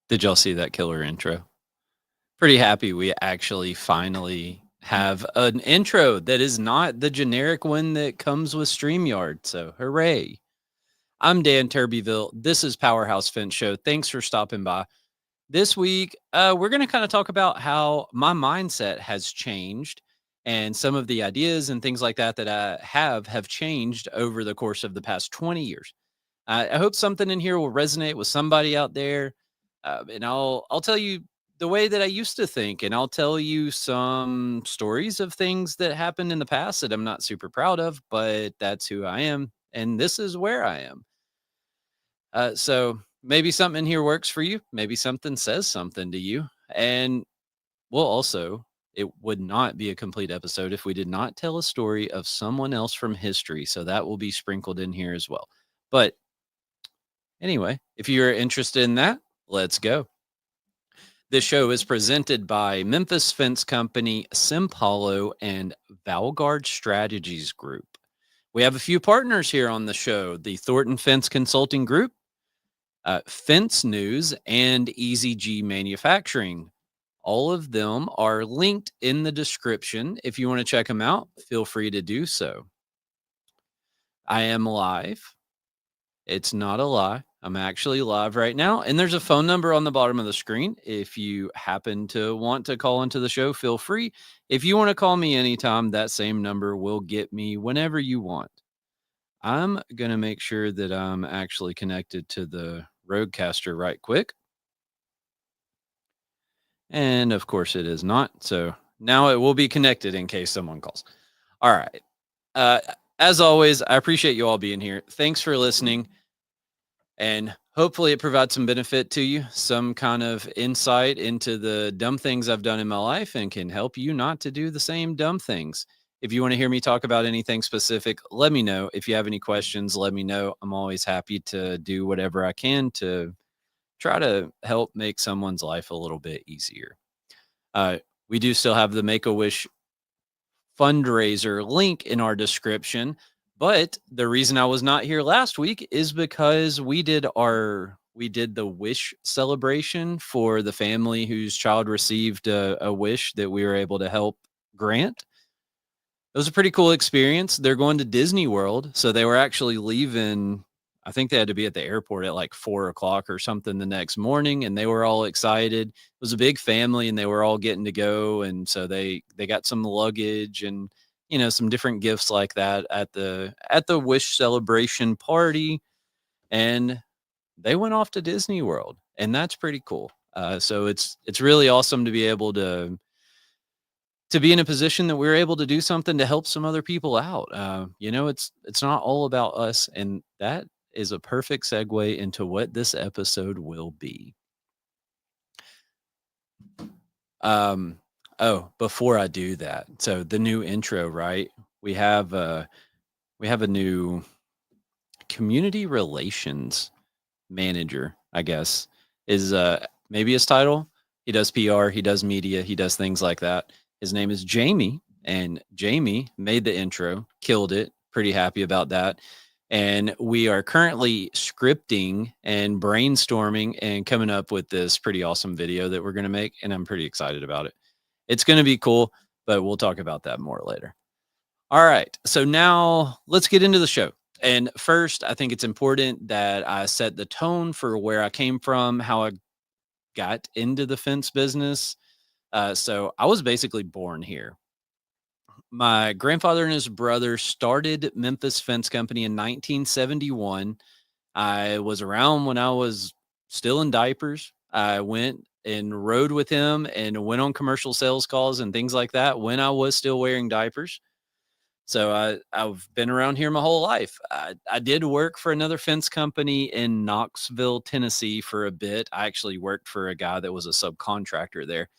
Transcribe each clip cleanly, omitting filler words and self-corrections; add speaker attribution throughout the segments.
Speaker 1: Did y'all see that killer intro? Pretty happy we actually finally have an intro that is not the generic one that comes with StreamYard. So hooray. I'm Dan Turbyville. This is Powerhouse Fence Show. Thanks for stopping by. This week, we're going to kind of talk about how my mindset has changed and some of the ideas and things like that that I have changed over the course of the past 20 years. I hope something in here will resonate with somebody out there, and I'll tell you the way that I used to think, and I'll tell you some stories of things that happened in the past that I'm not super proud of, but that's who I am, and this is where I am. So maybe something in here works for you. Maybe something says something to you, and well, also. It would not be a complete episode if we did not tell a story of someone else from history. So that will be sprinkled in here as well. But anyway, if you're interested in that, let's go. This show is presented by Memphis Fence Company, Simpalo, and Valgard Strategies Group. We have a few partners here on the show: the Thornton Fence Consulting Group, Fence News, and Easy G Manufacturing. All of them are linked in the description. If you want to check them out, feel free to do so. I am live. It's not a lie. I'm actually live right now. And there's a phone number on the bottom of the screen. If you happen to want to call into the show, feel free. If you want to call me anytime, that same number will get me whenever you want. I'm going to make sure that I'm actually connected to the Rodecaster right quick. And of course, it is not. So now it will be connected in case someone calls. All right. Uh, as always, I appreciate you all being here. Thanks for listening. And hopefully it provides some benefit to you, some kind of insight into the dumb things I've done in my life, and can help you not to do the same dumb things. If you want to hear me talk about anything specific, let me know. If you have any questions, let me know. I'm always happy to do whatever I can to try to help make someone's life a little bit easier. We do still have the Make-A-Wish fundraiser link in our description. But the reason I was not here last week is because we did the wish celebration for the family whose child received a wish that we were able to help grant. It was a pretty cool experience. They're going to Disney World, so they were actually leaving. I think they had to be at the airport at like 4 o'clock or something the next morning, and they were all excited. It was a big family, and they were all getting to go, and so they got some luggage and some different gifts like that at the wish celebration party, and they went off to Disney World, and that's pretty cool. So it's really awesome to be able to be in a position that we're able to do something to help some other people out. It's not all about us, and that is a perfect segue into what this episode will be. Before I do that, so the new intro, right? We have a new community relations manager, I guess, is maybe his title. He does PR, he does media, he does things like that. His name is Jamie, and Jamie made the intro, killed it. Pretty happy about that. And we are currently scripting and brainstorming and coming up with this pretty awesome video that we're going to make. And I'm pretty excited about it. It's going to be cool, but we'll talk about that more later. All right. So now let's get into the show. And first, I think it's important that I set the tone for where I came from, how I got into the fence business. So I was basically born here. My grandfather and his brother started Memphis Fence Company in 1971. I was around when I was still in diapers. I went and rode with him and went on commercial sales calls and things like that when I was still wearing diapers. So I've been around here my whole life. I did work for another fence company in Knoxville, Tennessee for a bit. I actually worked for a guy that was a subcontractor there.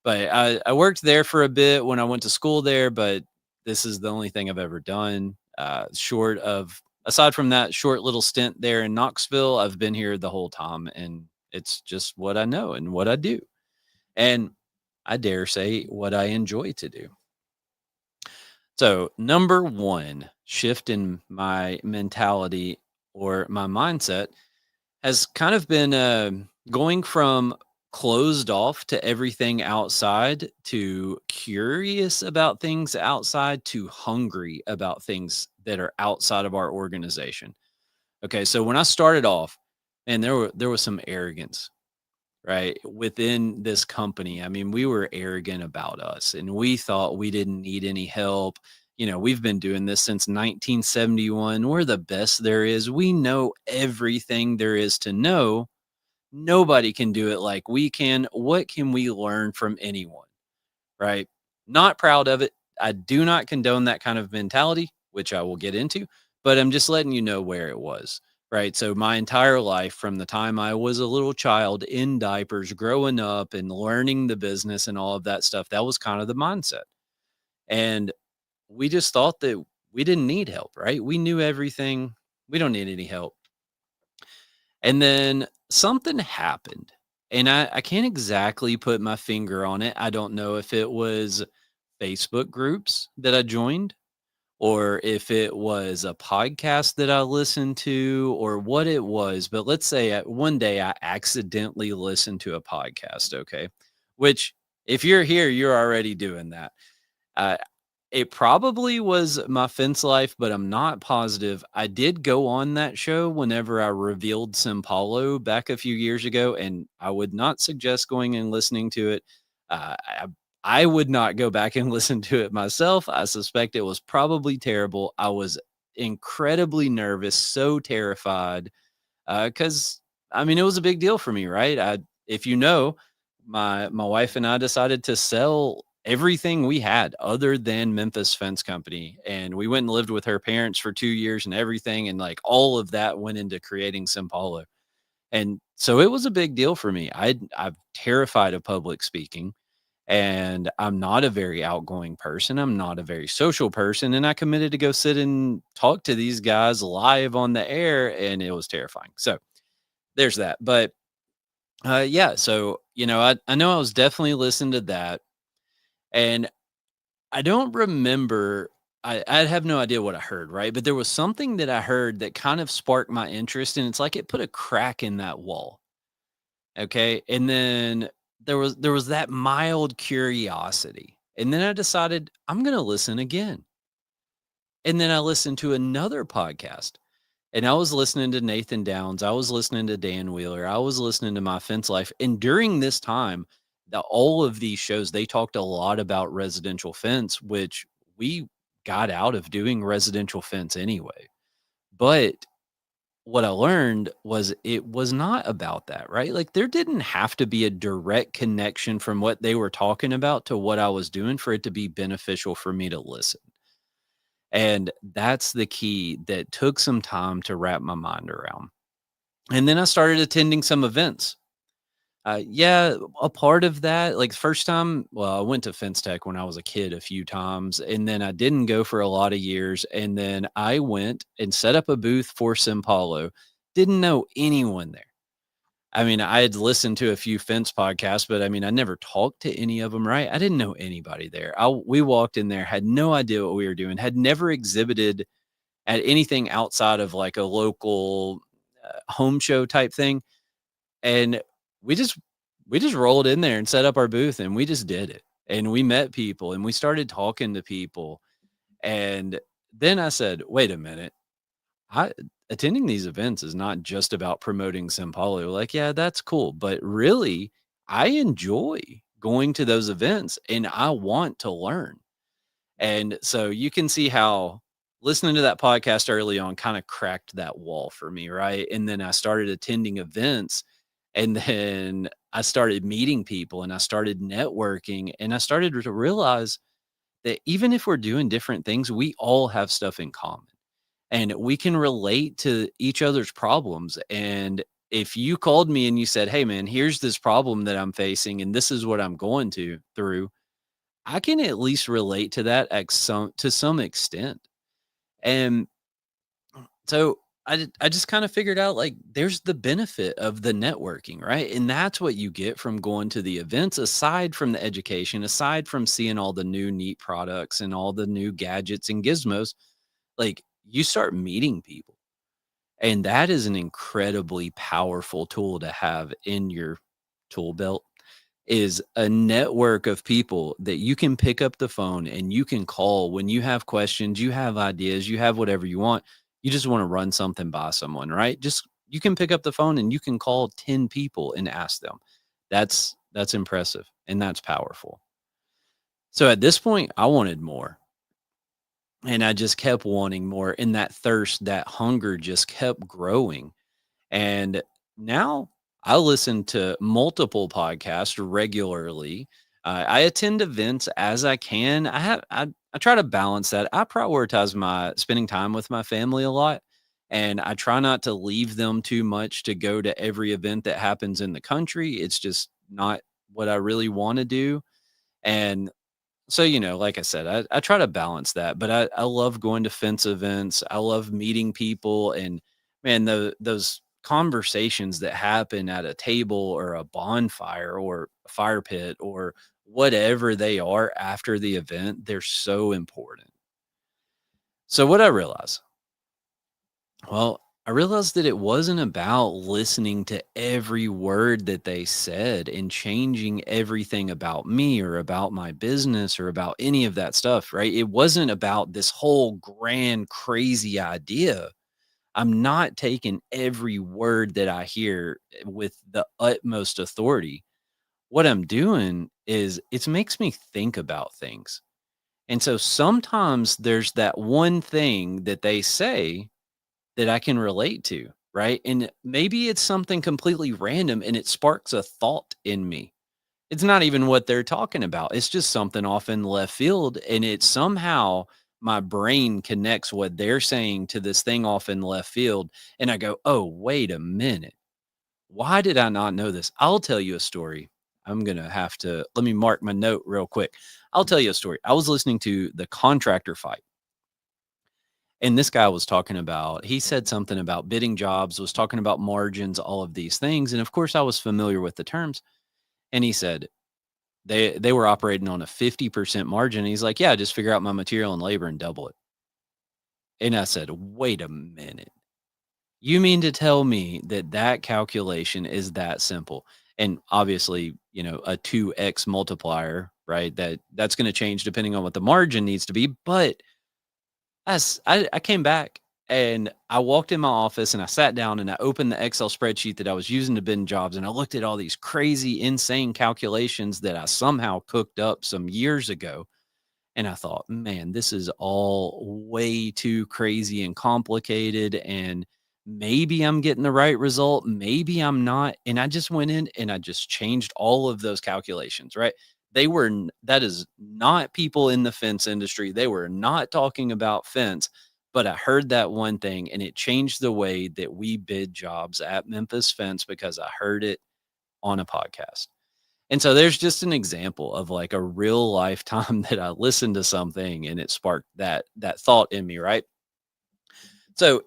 Speaker 1: But I worked there for a bit when I went to school there, but this is the only thing I've ever done. Aside from that short little stint there in Knoxville, I've been here the whole time, and it's just what I know and what I do. And I dare say what I enjoy to do. So, number one shift in my mentality or my mindset has kind of been going from closed off to everything outside to curious about things outside to hungry about things that are outside of our organization. Okay, so when I started off, and there was some arrogance, right, within this company. I mean, we were arrogant about us and we thought we didn't need any help. We've been doing this since 1971. We're the best there is. We know everything there is to know. Nobody can do it like we can. What can we learn from anyone? Right? Not proud of it. I do not condone that kind of mentality, which I will get into, but I'm just letting you know where it was. Right. So, my entire life, from the time I was a little child in diapers, growing up and learning the business and all of that stuff, that was kind of the mindset. And we just thought that we didn't need help. Right. We knew everything. We don't need any help. And then something happened, and I can't exactly put my finger on it. I don't know if it was Facebook groups that I joined or if it was a podcast that I listened to or what it was. But let's say one day I accidentally listened to a podcast. Okay. Which, if you're here, you're already doing that. Uh, it probably was my fence life, but I'm not positive. I did go on that show whenever I revealed Simpalo back a few years ago, and I would not suggest going and listening to it. I would not go back and listen to it myself. I suspect it was probably terrible. I was incredibly nervous, so terrified, because I mean, it was a big deal for me, right? If you know, my wife and I decided to sell everything we had other than Memphis Fence Company, and we went and lived with her parents for 2 years and everything, and like all of that went into creating Simpalo. And so it was a big deal for me. I'm terrified of public speaking, and I'm not a very outgoing person. I'm not a very social person, and I committed to go sit and talk to these guys live on the air, and it was terrifying. So there's that. But yeah, so I know I was definitely listening to that, and I don't remember. I have no idea what I heard, right? But there was something that I heard that kind of sparked my interest, and it's like it put a crack in that wall. Okay, and then there was that mild curiosity, and then I decided I'm gonna listen again, and then I listened to another podcast. And I was listening to Nathan Downs. I was listening to Dan Wheeler. I was listening to My Fence Life. And during this time, all of these shows, they talked a lot about residential fence, which we got out of doing residential fence anyway. But what I learned was it was not about that, right? Like there didn't have to be a direct connection from what they were talking about to what I was doing for it to be beneficial for me to listen. And that's the key that took some time to wrap my mind around. And then I started attending some events. Yeah, a part of that, like first time, well, I went to Fence Tech when I was a kid a few times, and then I didn't go for a lot of years. And then I went and set up a booth for Simpalo. Didn't know anyone there. I mean, I had listened to a few fence podcasts, but I mean, I never talked to any of them, right? I didn't know anybody there. We walked in there, had no idea what we were doing, had never exhibited at anything outside of like a local home show type thing. And we just we just rolled in there and set up our booth and we just did it. And we met people and we started talking to people. And then I said, wait a minute. I Attending these events is not just about promoting Simpalo. Like, yeah, that's cool. But really, I enjoy going to those events and I want to learn. And so you can see how listening to that podcast early on kind of cracked that wall for me, right? And then I started attending events and then I started meeting people and I started networking and I started to realize that even if we're doing different things, we all have stuff in common and we can relate to each other's problems. And if you called me and you said, "Hey man, here's this problem that I'm facing and this is what I'm going to through," I can at least relate to that to some extent. And so I just kind of figured out like there's the benefit of the networking, right? And that's what you get from going to the events aside from the education, aside from seeing all the new neat products and all the new gadgets and gizmos, like you start meeting people. And that is an incredibly powerful tool to have in your tool belt, is a network of people that you can pick up the phone and you can call when you have questions, you have ideas, you have whatever you want. You just want to run something by someone, right? Just you can pick up the phone and you can call 10 people and ask them. That's impressive and that's powerful. So at this point, I wanted more. And I just kept wanting more. And that thirst, that hunger just kept growing. And now I listen to multiple podcasts regularly. I attend events as I can. I try to balance that. I prioritize my spending time with my family a lot, and I try not to leave them too much to go to every event that happens in the country. It's just not what I really want to do. And so, like I said, I try to balance that, but I love going to fence events. I love meeting people and man, those conversations that happen at a table or a bonfire or a fire pit or whatever they are after the event, they're so important. So what I realize well, I realized that it wasn't about listening to every word that they said and changing everything about me or about my business or about any of that stuff, right? It wasn't about this whole grand, crazy idea. I'm not taking every word that I hear with the utmost authority. What I'm doing is it makes me think about things. And so sometimes there's that one thing that they say that I can relate to, right? And maybe it's something completely random and it sparks a thought in me. It's not even what they're talking about. It's just something off in left field. And it somehow my brain connects what they're saying to this thing off in left field. And I go, oh, wait a minute. Why did I not know this? I'll tell you a story. I'm going to have to let me mark my note real quick. I'll tell you a story. I was listening to the contractor fight. And this guy was talking about he said something about bidding jobs, was talking about margins, all of these things, and of course, I was familiar with the terms, and he said they were operating on a 50% margin, he's like, "Yeah, just figure out my material and labor and double it." And I said, "Wait a minute. You mean to tell me that that calculation is that simple?" And obviously, a 2x multiplier, right? That's gonna change depending on what the margin needs to be, but I came back and I walked in my office and I sat down and I opened the Excel spreadsheet that I was using to bin jobs and I looked at all these crazy, insane calculations that I somehow cooked up some years ago. And I thought, man, this is all way too crazy and complicated. And maybe I'm getting the right result. Maybe I'm not. And I just went in and I just changed all of those calculations, right? That is not people in the fence industry. They were not talking about fence, but I heard that one thing and it changed the way that we bid jobs at Memphis Fence because I heard it on a podcast. And so there's just an example of like a real lifetime that I listened to something and it sparked that thought in me, right? So,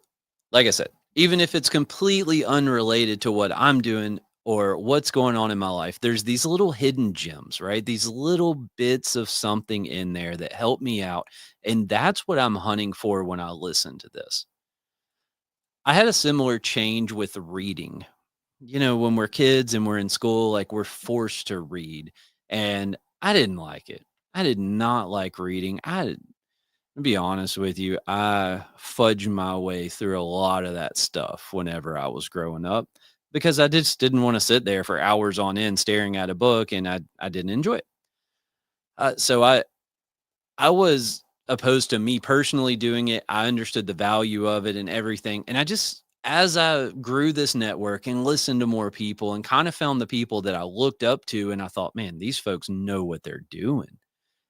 Speaker 1: like I said, even if it's completely unrelated to what I'm doing or what's going on in my life, there's these little hidden gems, right? These little bits of something in there that help me out. And that's what I'm hunting for when I listen to this. I had a similar change with reading. When we're kids and we're in school, like we're forced to read. And I didn't like it. I did not like reading. To be honest with you, I fudged my way through a lot of that stuff whenever I was growing up because I just didn't want to sit there for hours on end staring at a book and I didn't enjoy it. So I was opposed to me personally doing it. I understood the value of it and everything. And I just, as I grew this network and listened to more people and kind of found the people that I looked up to, and I thought, man, these folks know what they're doing.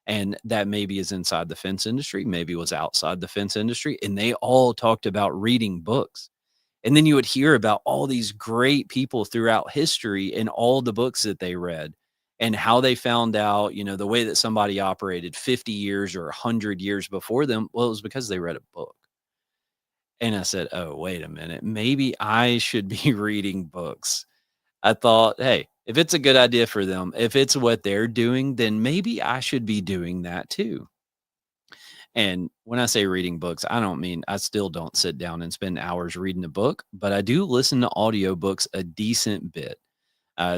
Speaker 1: And that maybe is inside the fence industry, maybe was outside the fence industry. And they all talked about reading books. And then you would hear about all these great people throughout history and all the books that they read and how they found out, the way that somebody operated 50 years or 100 years before them. Well, it was because they read a book. And I said, oh, wait a minute. Maybe I should be reading books. I thought, hey, if it's a good idea for them, if it's what they're doing, then maybe I should be doing that too. And when I say reading books, I don't mean I still don't sit down and spend hours reading a book, but I do listen to audiobooks a decent bit.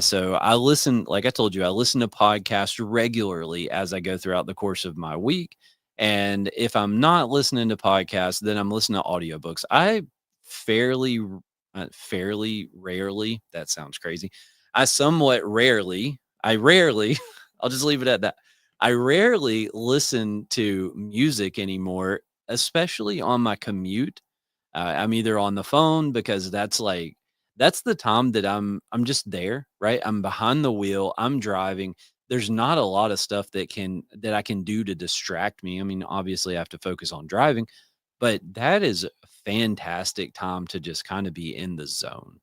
Speaker 1: So I listen, like I told you, I listen to podcasts regularly as I go throughout the course of my week. And if I'm not listening to podcasts, then I'm listening to audiobooks. I fairly, fairly rarely, that sounds crazy. I rarely, I'll just leave it at that. I rarely listen to music anymore, especially on my commute. I'm either on the phone because that's the time that I'm just there, right? I'm behind the wheel, I'm driving. There's not a lot of stuff that I can do to distract me. I mean, obviously I have to focus on driving, but that is a fantastic time to just kind of be in the zone.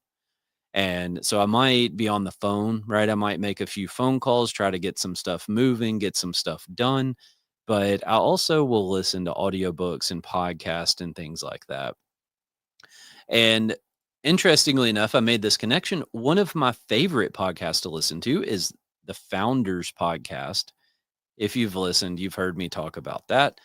Speaker 1: And so I might be on the phone, right? I might make a few phone calls, try to get some stuff moving, get some stuff done. But I also will listen to audiobooks and podcasts and things like that. And interestingly enough, I made this connection. One of my favorite podcasts to listen to is the Founders Podcast. If you've listened, you've heard me talk about that.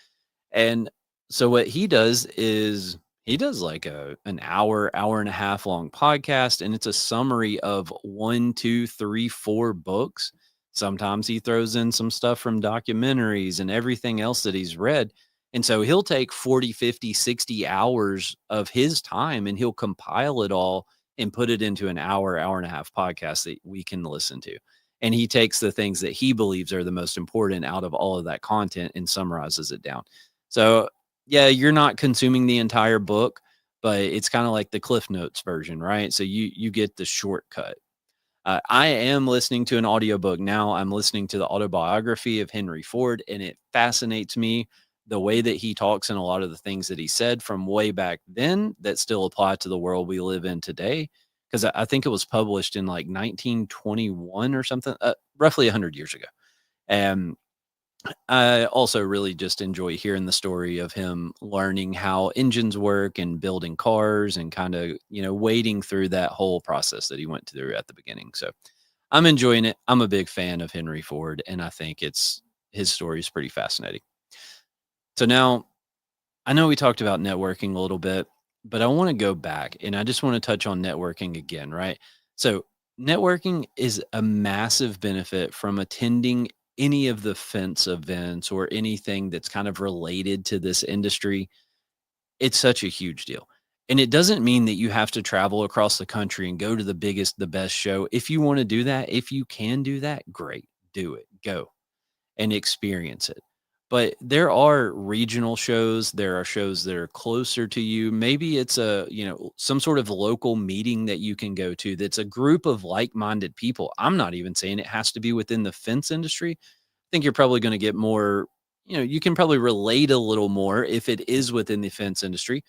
Speaker 1: And so what he does is he does like an hour, hour and a half long podcast, and it's a summary of one, two, three, four books. Sometimes he throws in some stuff from documentaries and everything else that he's read. And so he'll take 40, 50, 60 hours of his time and he'll compile it all and put it into an hour, hour and a half podcast that we can listen to. And he takes the things that he believes are the most important out of all of that content and summarizes it down. So, yeah, you're not consuming the entire book, but it's kind of like the Cliff Notes version, right? So you get the shortcut. I am listening to an audiobook now. I'm listening to the autobiography of Henry Ford, and it fascinates me the way that he talks and a lot of the things that he said from way back then that still apply to the world we live in today. Because I think it was published in like 1921 or something, roughly 100 years ago. And I also really just enjoy hearing the story of him learning how engines work and building cars and kind of, wading through that whole process that he went through at the beginning. So I'm enjoying it. I'm a big fan of Henry Ford, and I think his story is pretty fascinating. So now I know we talked about networking a little bit, but I want to go back and I just want to touch on networking again, right? So, networking is a massive benefit from attending any of the fence events or anything that's kind of related to this industry. It's such a huge deal. And it doesn't mean that you have to travel across the country and go to the biggest, the best show. If you want to do that, if you can do that, great, do it, go and experience it. But there are regional shows, there are shows that are closer to you. Maybe it's some sort of local meeting that you can go to that's a group of like-minded people. I'm not even saying it has to be within the fence industry. I think you're probably going to get more, you can probably relate a little more if it is within the fence industry.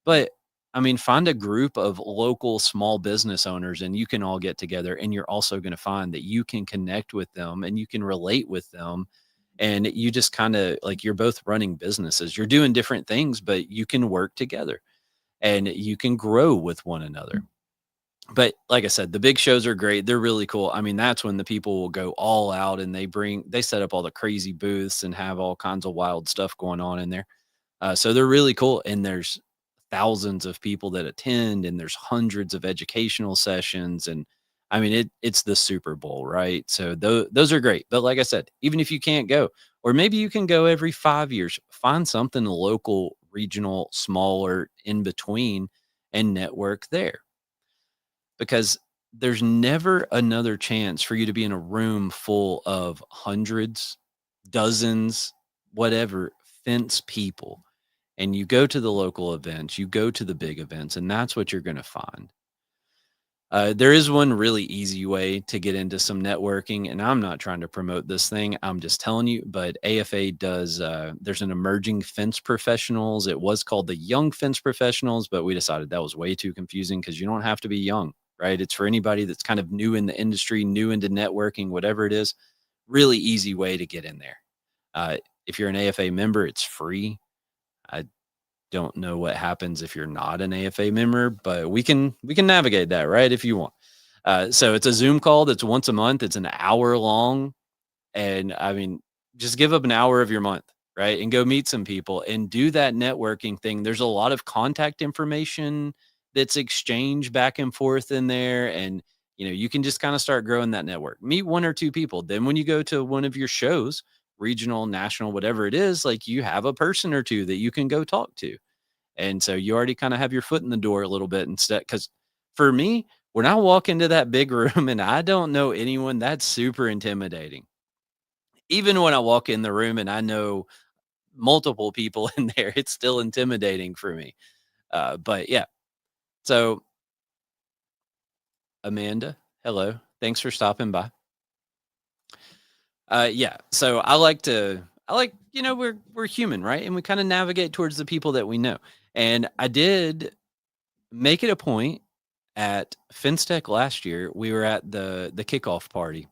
Speaker 1: But I mean, find a group of local small business owners and you can all get together and you're also going to find that you can connect with them and you can relate with them and you just kind of like you're both running businesses. You're doing different things, but you can work together and you can grow with one another. But like I said, the big shows are great. They're really cool. I mean, that's when the people will go all out and they set up all the crazy booths and have all kinds of wild stuff going on in there. So they're really cool. And there's thousands of people that attend and there's hundreds of educational sessions. And I mean, it's the Super Bowl, right? So those are great. But like I said, even if you can't go, or maybe you can go every 5 years, find something local, regional, smaller, in between and network there because there's never another chance for you to be in a room full of hundreds, dozens, whatever, fence people. And you go to the local events, you go to the big events, and that's what you're going to find. There is one really easy way to get into some networking, and I'm not trying to promote this thing. I'm just telling you, but AFA does, there's an emerging fence professionals. It was called the Young Fence Professionals, but we decided that was way too confusing because you don't have to be young, right? It's for anybody that's kind of new in the industry, new into networking, whatever it is. Really easy way to get in there. If you're an AFA member, it's free. I don't know what happens if you're not an AFA member, but we can navigate that, right? If you want. So it's a Zoom call that's once a month. It's an hour long, and I mean, just give up an hour of your month, right? And go meet some people and do that networking thing. There's a lot of contact information that's exchanged back and forth in there. And, you can just kind of start growing that network. Meet one or two people. Then when you go to one of your shows, regional, national, whatever it is, like you have a person or two that you can go talk to. And so you already kind of have your foot in the door a little bit instead. Cause for me, when I walk into that big room and I don't know anyone, that's super intimidating. Even when I walk in the room and I know multiple people in there, it's still intimidating for me. But yeah, so Amanda, hello. Thanks for stopping by. Yeah, so we're human, right? And we kind of navigate towards the people that we know. And I did make it a point at FinStech last year. We were at the kickoff party.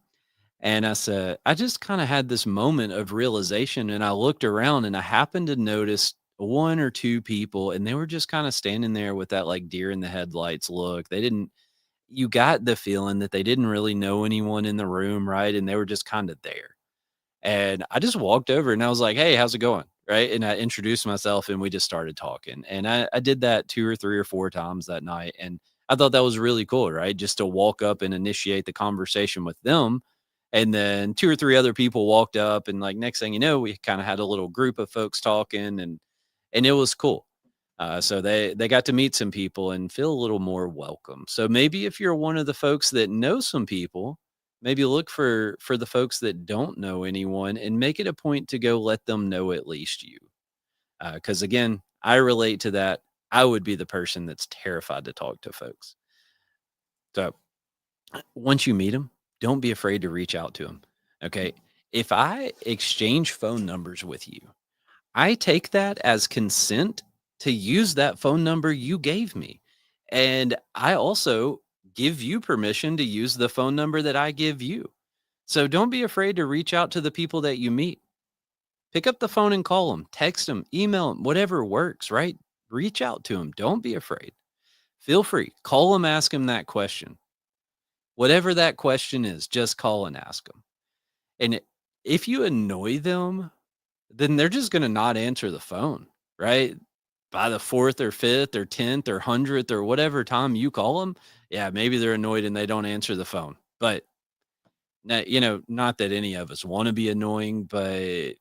Speaker 1: And I said, I just kind of had this moment of realization and I looked around and I happened to notice one or two people and they were just kind of standing there with that like deer in the headlights look. You got the feeling that they didn't really know anyone in the room, right? And they were just kind of there. And I just walked over and I was like, "Hey, how's it going?" Right? And I introduced myself and we just started talking. And I did that 2 or 3 or 4 times that night. And I thought that was really cool, right? Just to walk up and initiate the conversation with them. And then 2 or 3 other people walked up and like next thing you know, we kind of had a little group of folks talking and it was cool. So they got to meet some people and feel a little more welcome. So maybe if you're one of the folks that know some people, maybe look for the folks that don't know anyone and make it a point to go let them know at least you. Because again, I relate to that. I would be the person that's terrified to talk to folks. So once you meet them, don't be afraid to reach out to them. Okay. If I exchange phone numbers with you, I take that as consent to use that phone number you gave me. And I also give you permission to use the phone number that I give you. So don't be afraid to reach out to the people that you meet. Pick up the phone and call them, text them, email them, whatever works, right? Reach out to them. Don't be afraid. Feel free. Call them, ask them that question. Whatever that question is, just call and ask them. And if you annoy them, then they're just going to not answer the phone, right? By the fourth or fifth or 10th or 100th or whatever time you call them, yeah, maybe they're annoyed and they don't answer the phone. But, not that any of us want to be annoying, but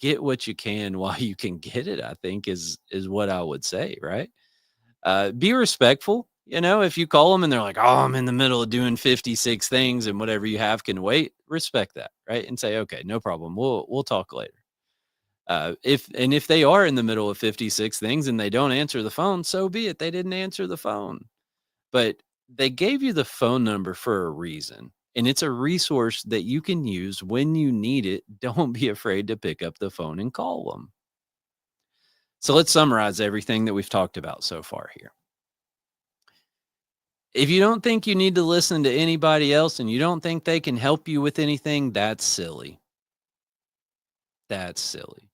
Speaker 1: get what you can while you can get it, I think is what I would say, right? Be respectful. If you call them and they're like, "Oh, I'm in the middle of doing 56 things and whatever you have can wait," respect that, right? And say, "Okay, no problem. We'll talk later." If they are in the middle of 56 things and they don't answer the phone, so be it. They didn't answer the phone. But they gave you the phone number for a reason. And it's a resource that you can use when you need it. Don't be afraid to pick up the phone and call them. So let's summarize everything that we've talked about so far here. If you don't think you need to listen to anybody else and you don't think they can help you with anything, that's silly. That's silly.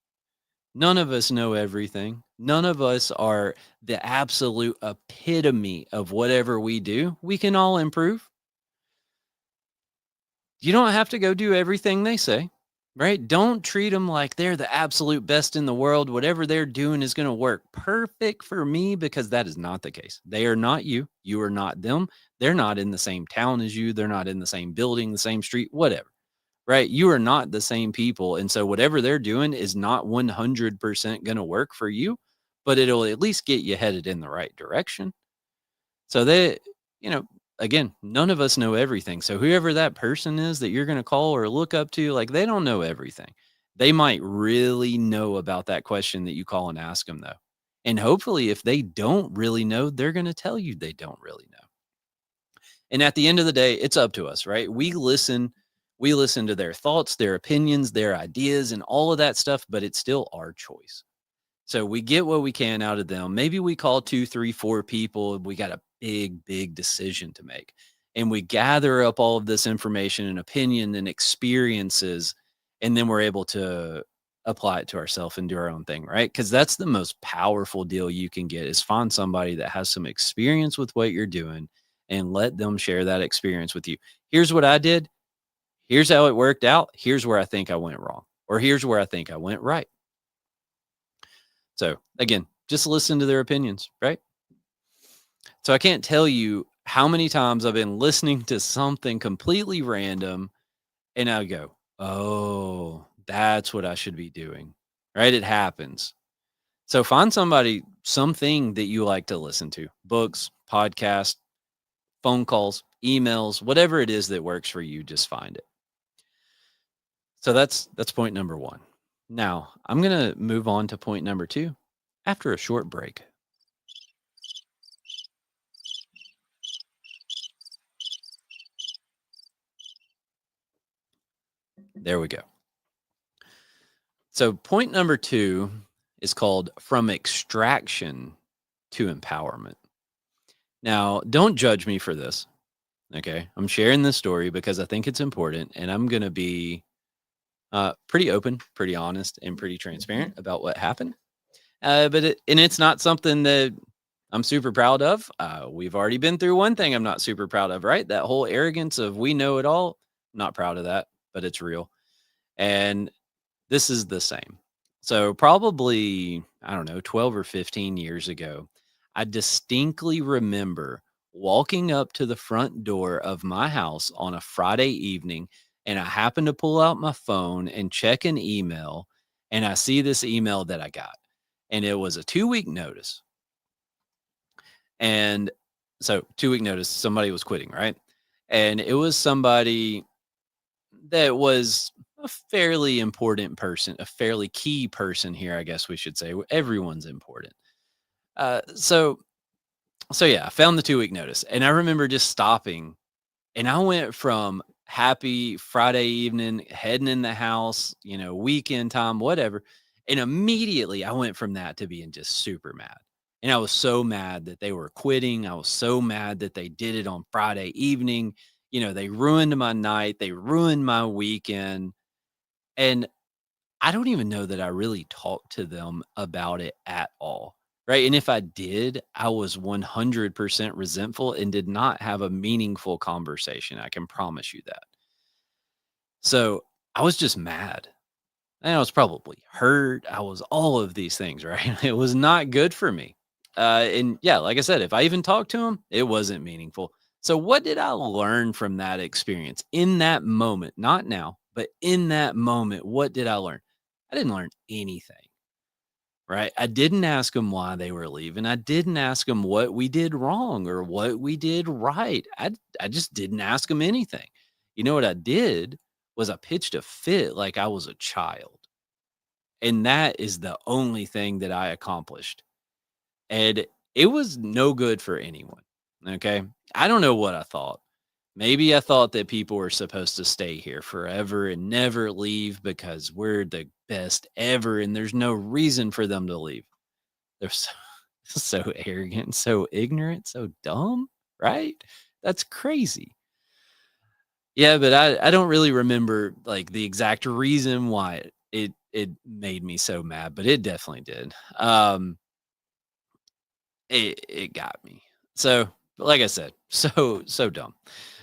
Speaker 1: None of us know everything. None of us are the absolute epitome of whatever we do. We can all improve. You don't have to go do everything they say, right? Don't treat them like they're the absolute best in the world. Whatever they're doing is going to work perfect for me because that is not the case. They are not you. You are not them. They're not in the same town as you. They're not in the same building, the same street, whatever, right? You are not the same people. And so whatever they're doing is not 100% going to work for you, but it'll at least get you headed in the right direction. So you know, again, none of us know everything. So whoever that person is that you're going to call or look up to, like they don't know everything. They might really know about that question that you call and ask them though. And hopefully if they don't really know, they're going to tell you they don't really know. And at the end of the day, it's up to us, right? We listen to their thoughts, their opinions, their ideas and all of that stuff, but it's still our choice. So we get what we can out of them. Maybe we call 2, 3, 4 people. We got a big, big decision to make. And we gather up all of this information and opinion and experiences. And then we're able to apply it to ourselves and do our own thing, right? Because that's the most powerful deal you can get is find somebody that has some experience with what you're doing and let them share that experience with you. Here's what I did. Here's how it worked out. Here's where I think I went wrong. Or here's where I think I went right. So again, just listen to their opinions, right? So I can't tell you how many times I've been listening to something completely random and I go, oh, that's what I should be doing. Right? It happens. So find somebody, something that you like to listen to, books, podcasts, phone calls, emails, whatever it is that works for you, just find it. So that's point number 1. Now, I'm going to move on to point number 2 after a short break. There we go. So point number 2 is called from extraction to empowerment. Now, don't judge me for this. Okay. I'm sharing this story because I think it's important and I'm going to be pretty open, pretty honest, and pretty transparent about what happened. And it's not something that I'm super proud of. We've already been through one thing I'm not super proud of, right? That whole arrogance of we know it all. Not proud of that, but it's real. And this is the same. So, probably, I don't know, 12 or 15 years ago, I distinctly remember walking up to the front door of my house on a Friday evening, and I happened to pull out my phone and check an email, and I see this email that I got, and it was a 2-week notice. And so, 2-week notice, somebody was quitting, right? And it was somebody that was a fairly important person, a fairly key person here, I guess we should say. Everyone's important. Uh, so, so yeah, I found the 2-week notice, and I remember just stopping, and I went from happy Friday evening, heading in the house, weekend time, whatever, and immediately I went from that to being just super mad. And I was so mad that they were quitting. I was so mad that they did it on Friday evening. They ruined my night. They ruined my weekend. And I don't even know that I really talked to them about it at all. Right. And if I did, I was 100% resentful and did not have a meaningful conversation. I can promise you that. So I was just mad. And I was probably hurt. I was all of these things, right? It was not good for me. And yeah, like I said, if I even talked to him, it wasn't meaningful. So, what did I learn from that experience in that moment? Not now, but in that moment, what did I learn? I didn't learn anything, right? I didn't ask them why they were leaving. I didn't ask them what we did wrong or what we did right. I just didn't ask them anything. You know what I did was I pitched a fit like I was a child. And that is the only thing that I accomplished. And it was no good for anyone. Okay. I don't know what I thought. Maybe I thought that people were supposed to stay here forever and never leave because we're the best ever and there's no reason for them to leave. They're so, so arrogant, so ignorant, so dumb, right? That's crazy. Yeah, but I don't really remember like the exact reason why it made me so mad, but it definitely did. It got me. So, like I said, so dumb.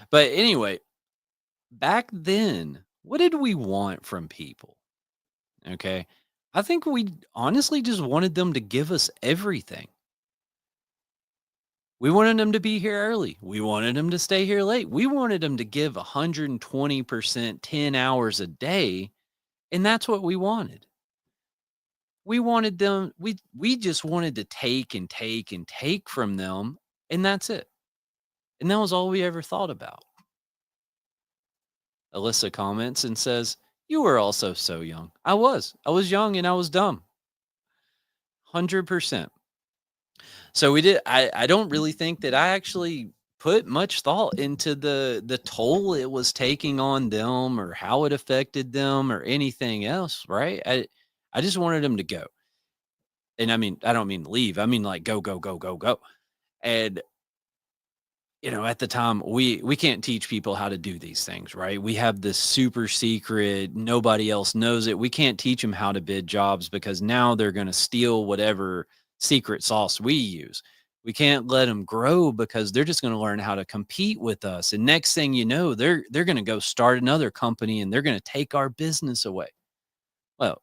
Speaker 1: But anyway, back then, what did we want from people? Okay. I think we honestly just wanted them to give us everything. We wanted them to be here early. We wanted them to stay here late. We wanted them to give 120%, 10 hours a day. And that's what we wanted. We wanted them, we just wanted to take and take and take from them. And that's it. And that was all we ever thought about. Alyssa comments and says, "You were also so young." I was. I was young and I was dumb. 100%. So we did I don't really think that I actually put much thought into the toll it was taking on them or how it affected them or anything else, right? I just wanted them to go. And I mean, I don't mean leave. I mean like go, go, go, go, go. And at the time we can't teach people how to do these things, right? We have this super secret, nobody else knows it. We can't teach them how to bid jobs because now they're going to steal whatever secret sauce we use. We can't let them grow because they're just going to learn how to compete with us, and next thing you know, they're going to go start another company and they're going to take our business away. Well,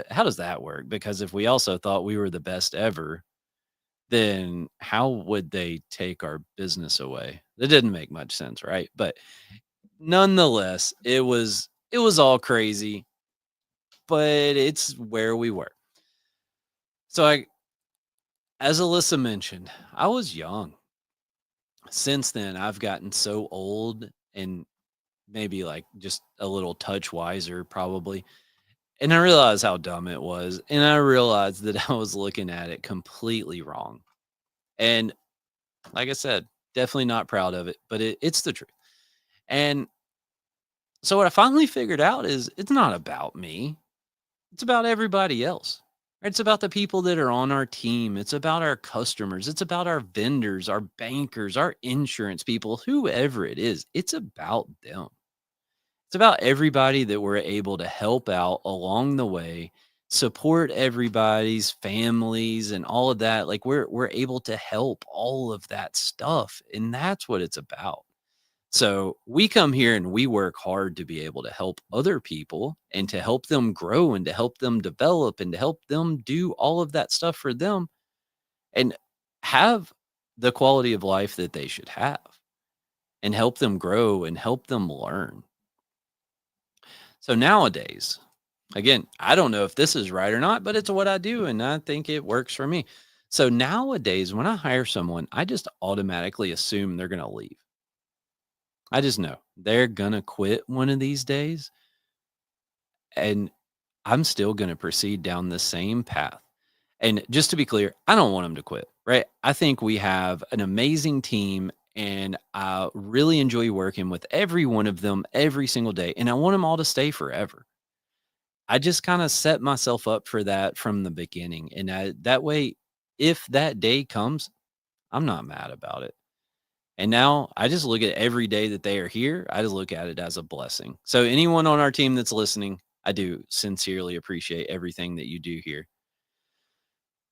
Speaker 1: how does that work? Because if we also thought we were the best ever, then how would they take our business away? That didn't make much sense, right? But nonetheless, it was all crazy, but it's where we were. So as Alyssa mentioned, I was young. Since then, I've gotten so old and maybe like just a little touch wiser, probably. And I realized how dumb it was. And I realized that I was looking at it completely wrong. And like I said, definitely not proud of it, but it's the truth. And so what I finally figured out is it's not about me. It's about everybody else. It's about the people that are on our team. It's about our customers. It's about our vendors, our bankers, our insurance people, whoever it is. It's about them. It's about everybody that we're able to help out along the way, support everybody's families and all of that. Like we're able to help all of that stuff. And that's what it's about. So we come here and we work hard to be able to help other people and to help them grow and to help them develop and to help them do all of that stuff for them and have the quality of life that they should have and help them grow and help them learn. So nowadays, again, I don't know if this is right or not, but it's what I do and I think it works for me. So nowadays, when I hire someone, I just automatically assume they're going to leave. I just know they're going to quit one of these days and I'm still going to proceed down the same path. And just to be clear, I don't want them to quit, right? I think we have an amazing team and I really enjoy working with every one of them every single day. And I want them all to stay forever. I just kind of set myself up for that from the beginning. And that way, if that day comes, I'm not mad about it. And now I just look at every day that they are here, I just look at it as a blessing. So, anyone on our team that's listening, I do sincerely appreciate everything that you do here.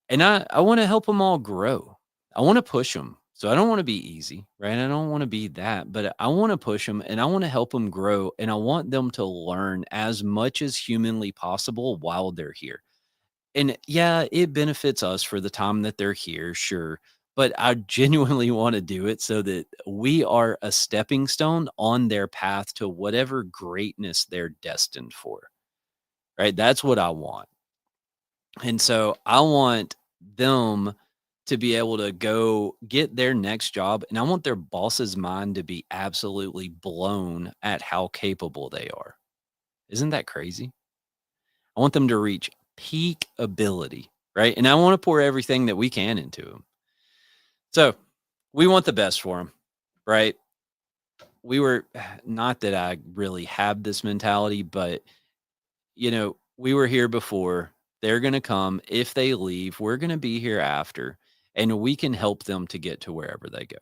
Speaker 1: And I want to help them all grow. I want to push them. So I don't want to be easy, right? I don't want to be that, but I want to push them and I want to help them grow and I want them to learn as much as humanly possible while they're here. And yeah, it benefits us for the time that they're here, sure. But I genuinely want to do it so that we are a stepping stone on their path to whatever greatness they're destined for, right? That's what I want. And so I want them to be able to go get their next job. And I want their boss's mind to be absolutely blown at how capable they are. Isn't that crazy? I want them to reach peak ability, right? And I want to pour everything that we can into them. So we want the best for them, right? We were not that I really have this mentality, but we were here before. They're going to come. If they leave, we're going to be here after, and we can help them to get to wherever they go.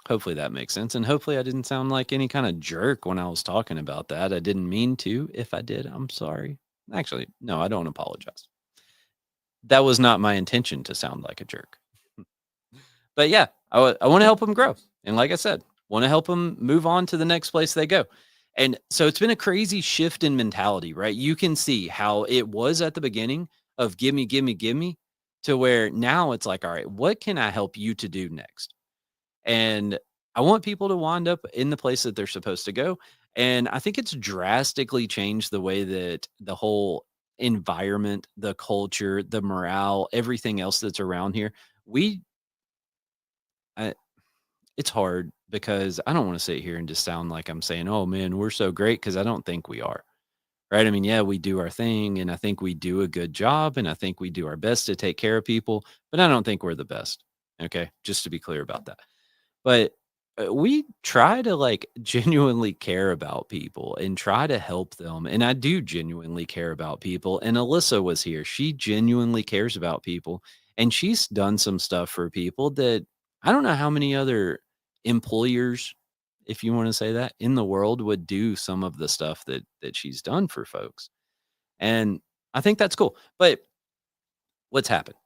Speaker 1: Hopefully that makes sense. And hopefully I didn't sound like any kind of jerk when I was talking about that. I didn't mean to. If I did, I'm sorry. Actually, no, I don't apologize. That was not my intention to sound like a jerk. But yeah, I want to help them grow. And like I said, want to help them move on to the next place they go. And so it's been a crazy shift in mentality, right? You can see how it was at the beginning of give me, give me, give me to where now it's like, all right, what can I help you to do next? And I want people to wind up in the place that they're supposed to go. And I think it's drastically changed the way that the whole environment, the culture, the morale, everything else that's around here. We I, it's hard because I don't want to sit here and just sound like I'm saying, "Oh man, we're so great," because I don't think we are. Right? I mean, yeah, we do our thing and I think we do a good job and I think we do our best to take care of people, but I don't think we're the best. Okay? Just to be clear about that. But we try to like genuinely care about people and try to help them. And I do genuinely care about people. And Alyssa was here. She genuinely cares about people. And she's done some stuff for people that I don't know how many other employers, if you want to say that, in the world would do some of the stuff that she's done for folks. And I think that's cool. But what's happened?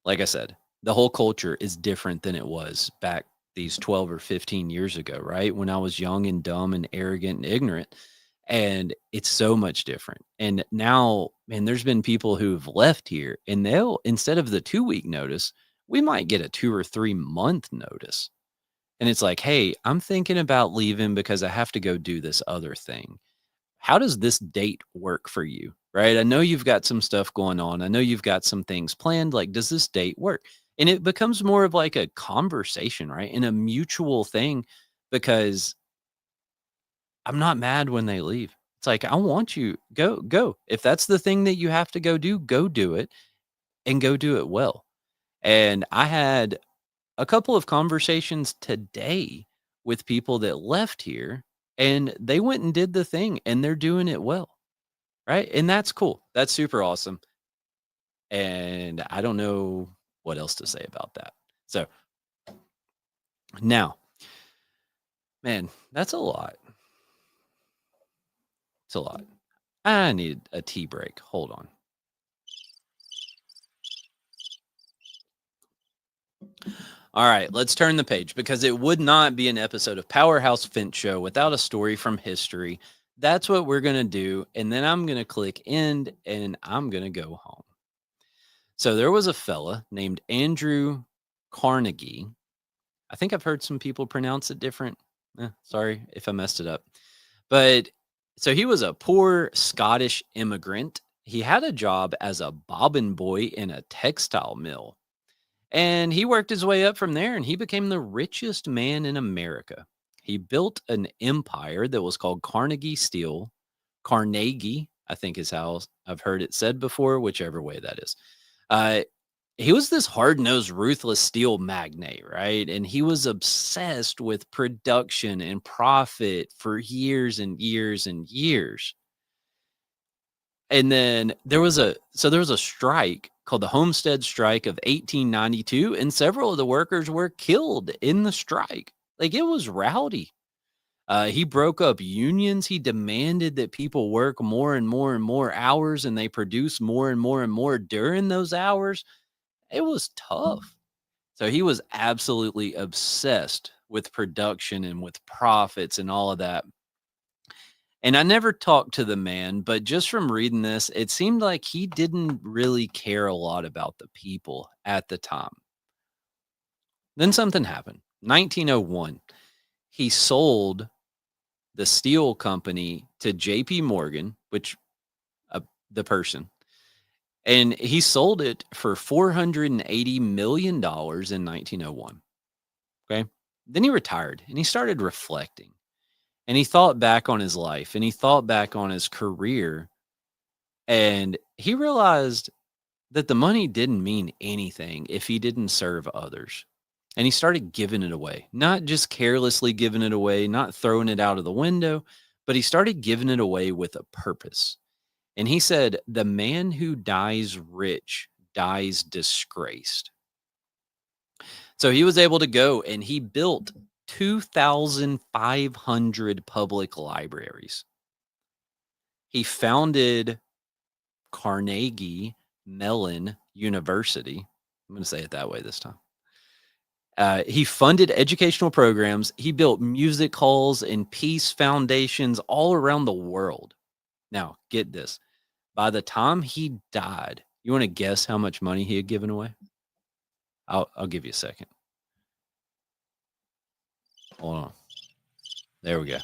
Speaker 1: Like I said, the whole culture is different than it was back these 12 or 15 years ago, right? When I was young and dumb and arrogant and ignorant. And it's so much different. And now, man, there's been people who've left here and they'll, instead of the 2 week notice, we might get a 2 or 3 month notice. And it's like, hey, I'm thinking about leaving because I have to go do this other thing. How does this date work for you? Right. I know you've got some stuff going on. I know you've got some things planned. Like, does this date work? And it becomes more of like a conversation, right? And a mutual thing because I'm not mad when they leave. It's like, I want you go. If that's the thing that you have to go do it and go do it well. And I had a couple of conversations today with people that left here and they went and did the thing and they're doing it well. Right? And that's cool. That's super awesome. And I don't know what else to say about that. So now, man, that's a lot. It's a lot. I need a tea break. Hold on. All right, let's turn the page because it would not be an episode of Powerhouse Finch Show without a story from history. That's what we're going to do. And then I'm going to click end and I'm going to go home. So there was a fella named Andrew Carnegie. I think I've heard some people pronounce it different. Sorry if I messed it up. But so he was a poor Scottish immigrant. He had a job as a bobbin boy in a textile mill. And he worked his way up from there and he became the richest man in America. He built an empire that was called Carnegie Steel. Carnegie, I think is how I've heard it said before, whichever way that is. Uh, he was this hard-nosed, ruthless steel magnate, right? And he was obsessed with production and profit for years and years and years. And then there was a strike called the Homestead Strike of 1892, and several of the workers were killed in the strike. Like, it was rowdy. He broke up unions. He demanded that people work more and more and more hours, and they produce more and more and more during those hours. It was tough. So he was absolutely obsessed with production and with profits and all of that. And I never talked to the man, but just from reading this, it seemed like he didn't really care a lot about the people at the time. Then something happened. 1901, he sold the steel company to JP Morgan, which the person, and he sold it for $480 million in 1901. Okay. Then he retired and he started reflecting and he thought back on his life and he thought back on his career and he realized that the money didn't mean anything if he didn't serve others. And he started giving it away, not just carelessly giving it away, not throwing it out of the window, but he started giving it away with a purpose. And he said, the man who dies rich dies disgraced. So he was able to go and he built 2,500 public libraries. He founded Carnegie Mellon University. I'm going to say it that way this time. He funded educational programs. He built music halls and peace foundations all around the world. Now, get this. By the time he died, you want to guess how much money he had given away? I'll give you a second. Hold on. There we go.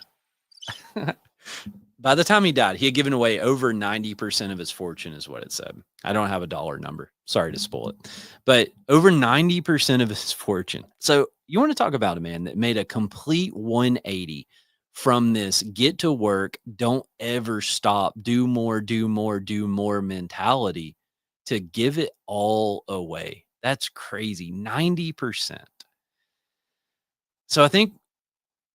Speaker 1: By the time he died, he had given away over 90% of his fortune, is what it said. I don't have a dollar number. Sorry to spoil it. But over 90% of his fortune. So you want to talk about a man that made a complete 180 from this get to work, don't ever stop, do more, do more, do more mentality to give it all away. That's crazy. 90%. So I think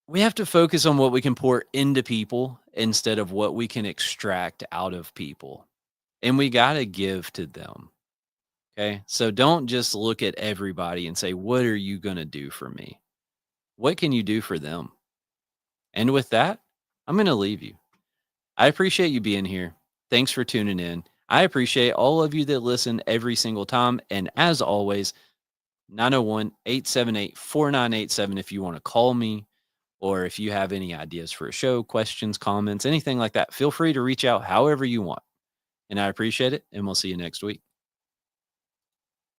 Speaker 1: we have to focus on what we can pour into people instead of what we can extract out of people. And we got to give to them. Okay. So don't just look at everybody and say, what are you going to do for me? What can you do for them? And with that, I'm going to leave you. I appreciate you being here. Thanks for tuning in. I appreciate all of you that listen every single time. And as always, 901-878-4987 if you want to call me or if you have any ideas for a show, questions, comments, anything like that, feel free to reach out however you want. And I appreciate it. And we'll see you next week.